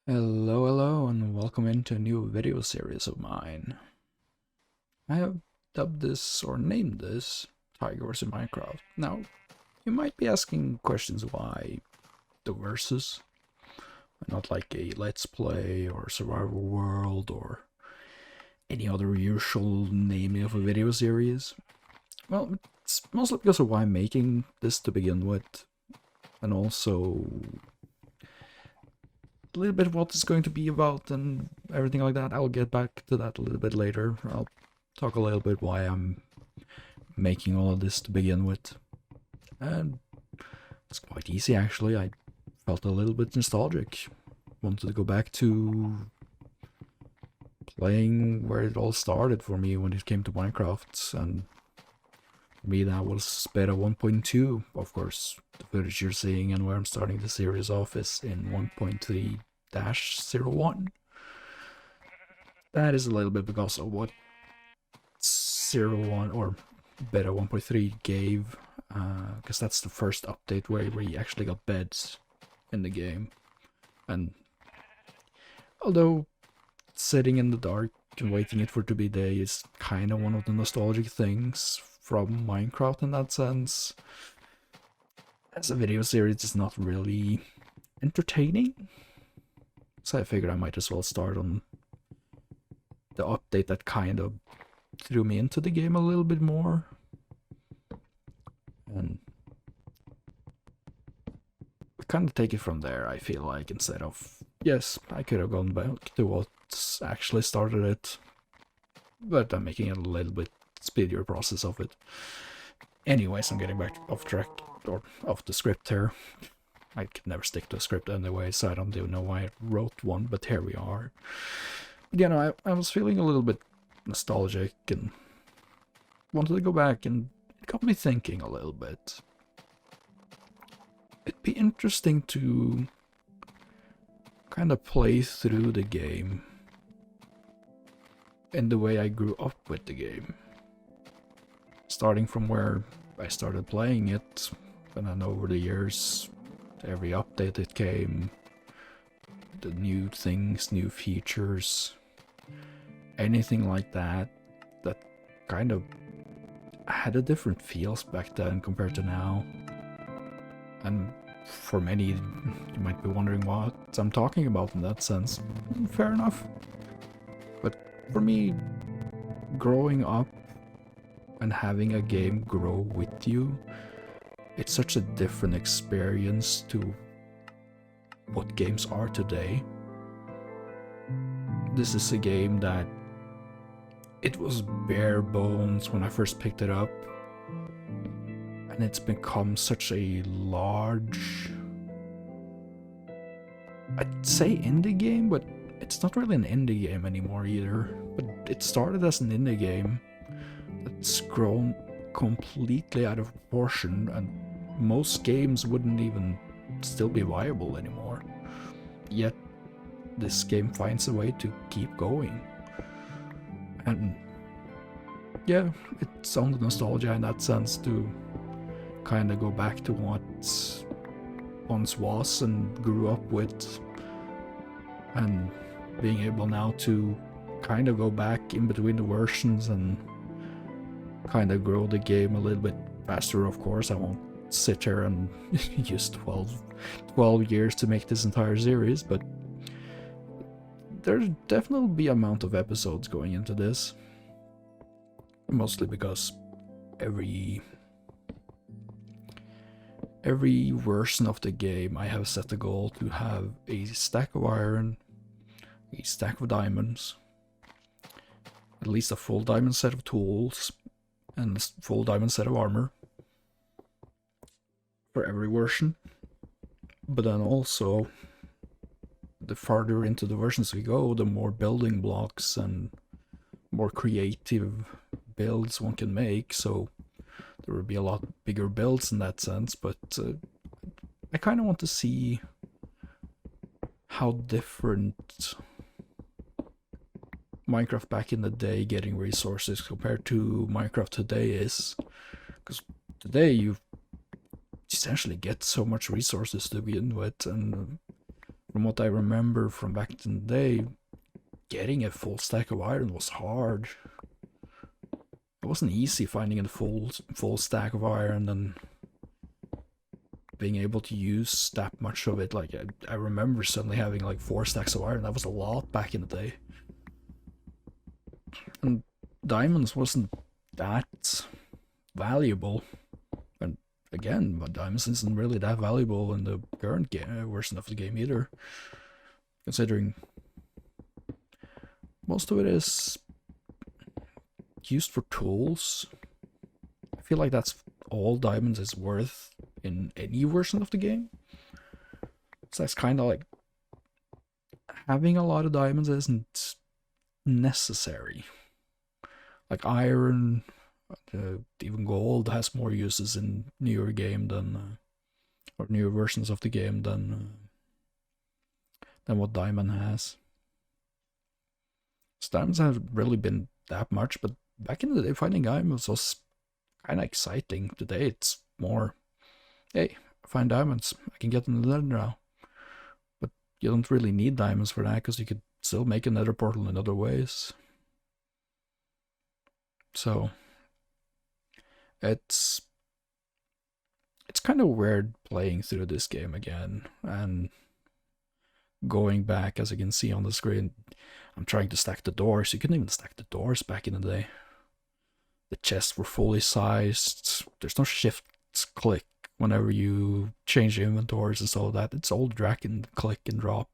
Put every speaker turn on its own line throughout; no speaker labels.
Hello, and welcome into a new video series of mine. I have dubbed this, or named this, Tiger vs Minecraft. Now, you might be asking questions why the versus, not like a Let's Play, or Survival World, or any other usual naming of a video series. Well, it's mostly because of why I'm making this to begin with, and also a little bit of what it's going to be about and everything like that. I'll get back to that a little bit later. I'll talk a little bit why I'm making all of this to begin with. And it's quite easy actually. I felt a little bit nostalgic. Wanted to go back to playing where it all started for me when it came to Minecraft, and for me that was beta 1.2. Of course, the footage you're seeing and where I'm starting the series off is in 1.3-01. That is a little bit because of what 01 or beta 1.3 gave, because that's the first update where we actually got beds in the game. And although sitting in the dark and waiting it for it to be day is kind of one of the nostalgic things from Minecraft in that sense, as a video series it's not really entertaining. So I figured I might as well start on the update that kind of threw me into the game a little bit more. And we kind of take it from there, I feel like, instead of, yes, I could have gone back to what actually started it, but I'm making it a little bit speedier process of it. Anyways, I'm getting back off track, or off the script here. I can never stick to a script anyway, so I don't even know why I wrote one, but here we are. You know, I was feeling a little bit nostalgic and wanted to go back, and it got me thinking a little bit. It'd be interesting to kind of play through the game in the way I grew up with the game. Starting from where I started playing it, and then over the years, every update it came, the new things, new features, anything like that, that kind of had a different feels back then compared to now. And for many, you might be wondering what I'm talking about in that sense. Fair enough. But for me, growing up and having a game grow with you, it's such a different experience to what games are today. This is a game that it was bare bones when I first picked it up, and it's become such a large, I'd say indie game, but it's not really an indie game anymore either. But it started as an indie game that's grown completely out of proportion, and most games wouldn't even still be viable anymore. Yet this game finds a way to keep going. And yeah, it's on the nostalgia in that sense to kind of go back to what once was and grew up with, and being able now to kind of go back in between the versions and kind of grow the game a little bit faster. Of course, I won't sit here and use 12 years to make this entire series, but there's definitely be amount of episodes going into this, mostly because every version of the game I have set the goal to have a stack of iron, a stack of diamonds, at least a full diamond set of tools, and a full diamond set of armor for every version. But then also, the farther into the versions we go, the more building blocks and more creative builds one can make, so there will be a lot bigger builds in that sense. But I kind of want to see how different Minecraft back in the day getting resources compared to Minecraft today is, because today you essentially get so much resources to begin with, and from what I remember from back in the day, getting a full stack of iron was hard. It wasn't easy finding a full stack of iron and being able to use that much of it. Like, I remember suddenly having like 4 stacks of iron. That was a lot back in the day. And diamonds wasn't that valuable. And again, diamonds isn't really that valuable in the current version of the game either, considering most of it is used for tools. I feel like that's all diamonds is worth in any version of the game. So that's kind of like having a lot of diamonds isn't necessary. Like iron, even gold has more uses in newer game than, or newer versions of the game than what diamond has. So diamonds haven't really been that much, but back in the day, finding diamonds was kind of exciting. Today, it's more, hey, I find diamonds, I can get them in the nether now. But you don't really need diamonds for that, because you could still make a nether portal in other ways. So it's kind of weird playing through this game again and going back. As you can see on the screen, I'm trying to stack the doors. You couldn't even stack the doors back in the day. The chests were fully sized. There's no shift click whenever you change inventories and all that. It's all drag and click and drop.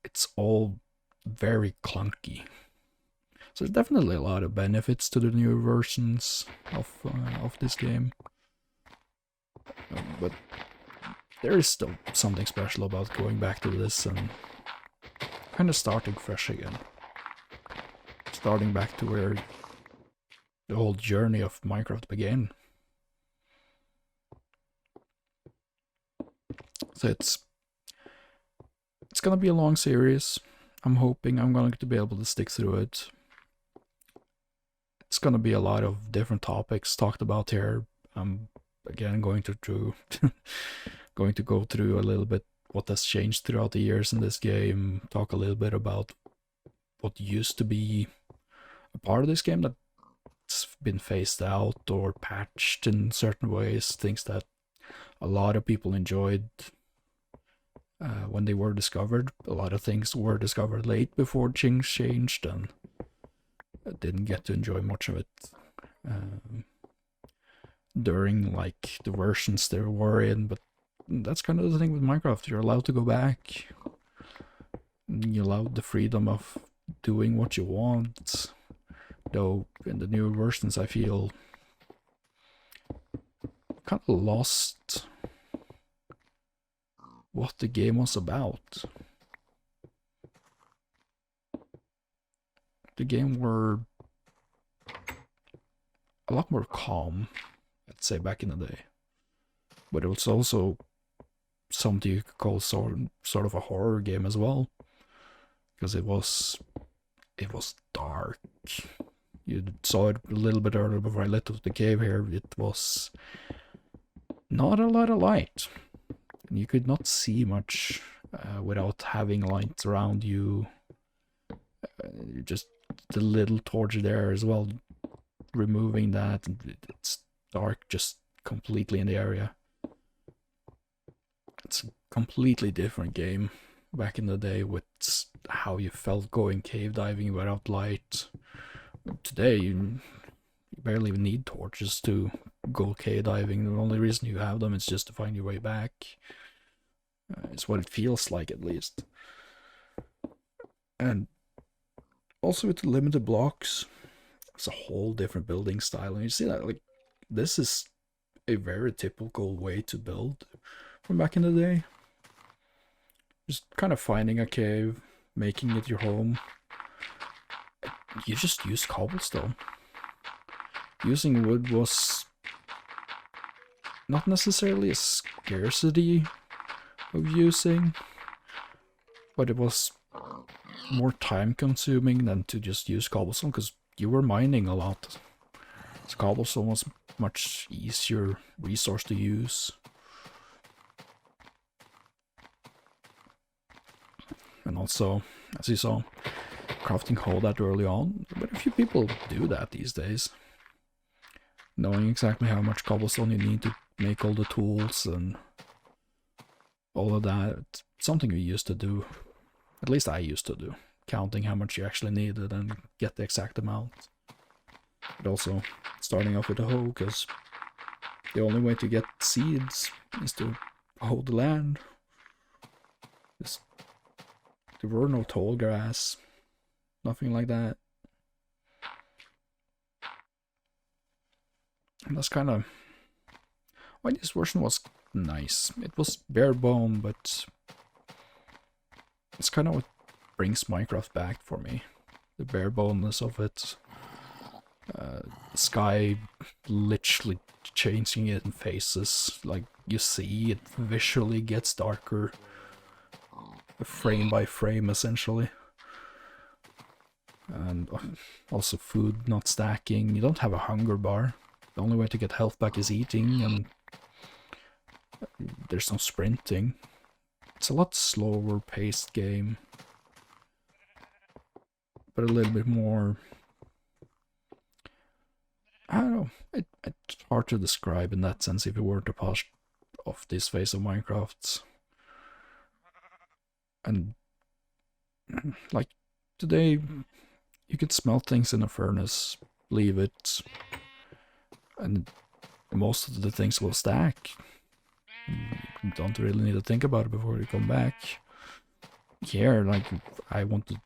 It's all very clunky. So there's definitely a lot of benefits to the newer versions of this game, but there is still something special about going back to this and kind of starting fresh again, starting back to where the whole journey of Minecraft began. So it's gonna be a long series. I'm hoping I'm going to be able to stick through it. It's gonna be a lot of different topics talked about here. I'm again going to going to go through a little bit what has changed throughout the years in this game, talk a little bit about what used to be a part of this game that's been phased out or patched in certain ways, things that a lot of people enjoyed when they were discovered. A lot of things were discovered late before things changed, and I didn't get to enjoy much of it during like the versions they were in. But that's kind of the thing with Minecraft. You're allowed to go back. You're allowed the freedom of doing what you want. Though in the newer versions, I feel kind of lost what the game was about. The game were a lot more calm, I'd say, back in the day. But it was also something you could call sort of a horror game as well, because it was dark. You saw it a little bit earlier before I lit up the cave here. It was not a lot of light. You could not see much without having lights around you. Just the little torch there as well, removing that, it's dark just completely in the area. It's a completely different game back in the day with how you felt going cave diving without light. Today you barely even need torches to go cave diving. The only reason you have them is just to find your way back. It's what it feels like, at least. And also with the limited blocks, it's a whole different building style. And you see that, like, this is a very typical way to build from back in the day. Just kind of finding a cave, making it your home. You just use cobblestone. Using wood was not necessarily a scarcity of using, but it was more time consuming than to just use cobblestone, because you were mining a lot. So cobblestone was much easier resource to use. And also, as you saw, crafting coal that early on. But a few people do that these days. Knowing exactly how much cobblestone you need to make all the tools and all of that. It's something we used to do. At least I used to do. Counting how much you actually needed and get the exact amount. But also starting off with a hoe, because the only way to get seeds is to hoe the land. There were no tall grass. Nothing like that. And that's kind of why this version was nice. It was bare bone, but it's kind of what brings Minecraft back for me. The bare boneness of it. Sky literally changing it in phases. Like you see, it visually gets darker. Frame by frame, essentially. And also food not stacking. You don't have a hunger bar. The only way to get health back is eating, and there's no sprinting. It's a lot slower paced game, but a little bit more, I don't know, it's hard to describe in that sense if you were to pass off this phase of Minecraft. And like today, you could smelt things in a furnace, leave it, and most of the things will stack. You don't really need to think about it before you come back. Here, like, I want to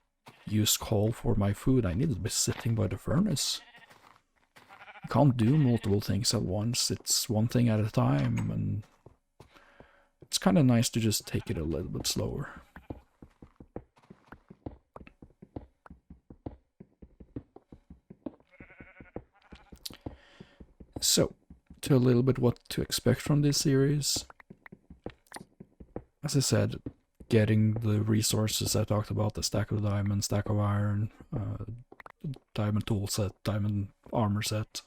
use coal for my food, I need to be sitting by the furnace. You can't do multiple things at once, it's one thing at a time, and it's kind of nice to just take it a little bit slower. So, to a little bit what to expect from this series. As I said, getting the resources I talked about, the stack of diamond, stack of iron, diamond tool set, diamond armor set.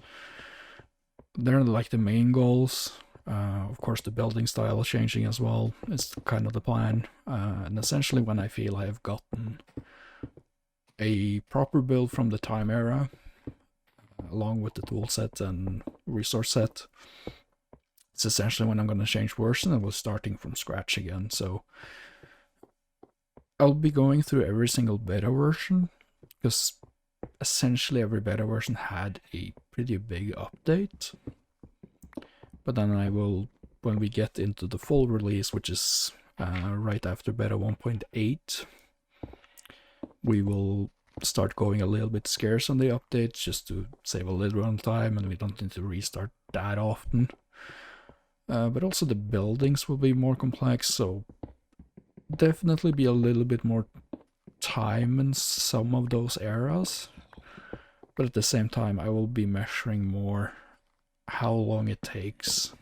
They're like the main goals. Of course the building style changing as well is kind of the plan. And essentially when I feel I have gotten a proper build from the time era, along with the tool set and resource set, it's essentially when I'm going to change version and we're starting from scratch again. So I'll be going through every single beta version, because essentially every beta version had a pretty big update. But then I will, when we get into the full release, which is right after beta 1.8, we will start going a little bit scarce on the updates just to save a little bit on time, and we don't need to restart that often. But also the buildings will be more complex, so definitely be a little bit more time in some of those eras. But at the same time, I will be measuring more how long it takes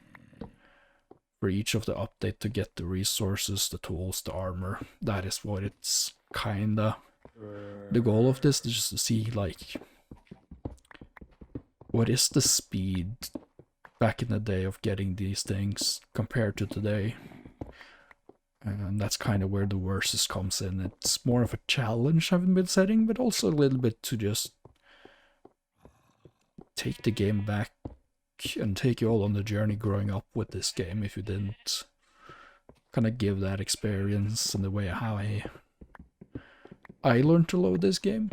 for each of the update to get the resources, the tools, the armor. That is what it's kinda the goal of this, is just to see like what is the speed back in the day of getting these things compared to today. And that's kind of where the versus comes in. It's more of a challenge I've been setting, but also a little bit to just take the game back and take you all on the journey growing up with this game if you didn't. Kind of give that experience and the way how I learned to love this game.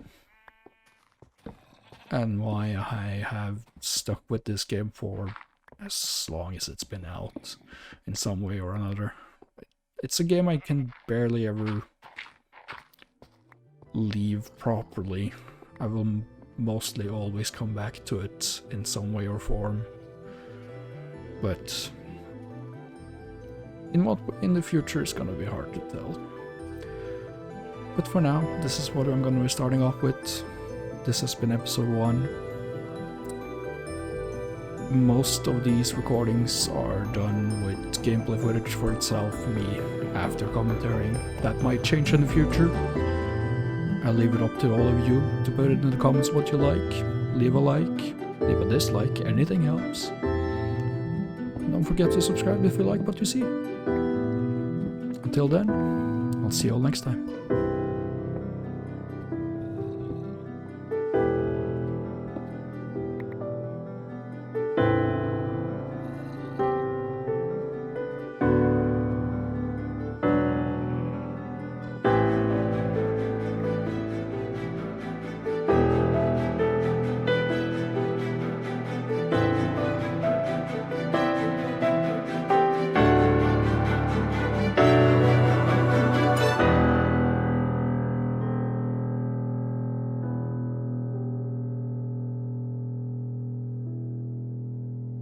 And why I have stuck with this game for as long as it's been out in some way or another. It's a game I can barely ever leave properly. I will mostly always come back to it in some way or form. But in what in the future is gonna be hard to tell. But for now, this is what I'm gonna be starting off with. This has been episode 1. Most of these recordings are done with gameplay footage for itself, me after commentating. That might change in the future. I'll leave it up to all of you to put it in the comments what you like. Leave a like, leave a dislike, anything helps. And don't forget to subscribe if you like what you see. Until then, I'll see you all next time.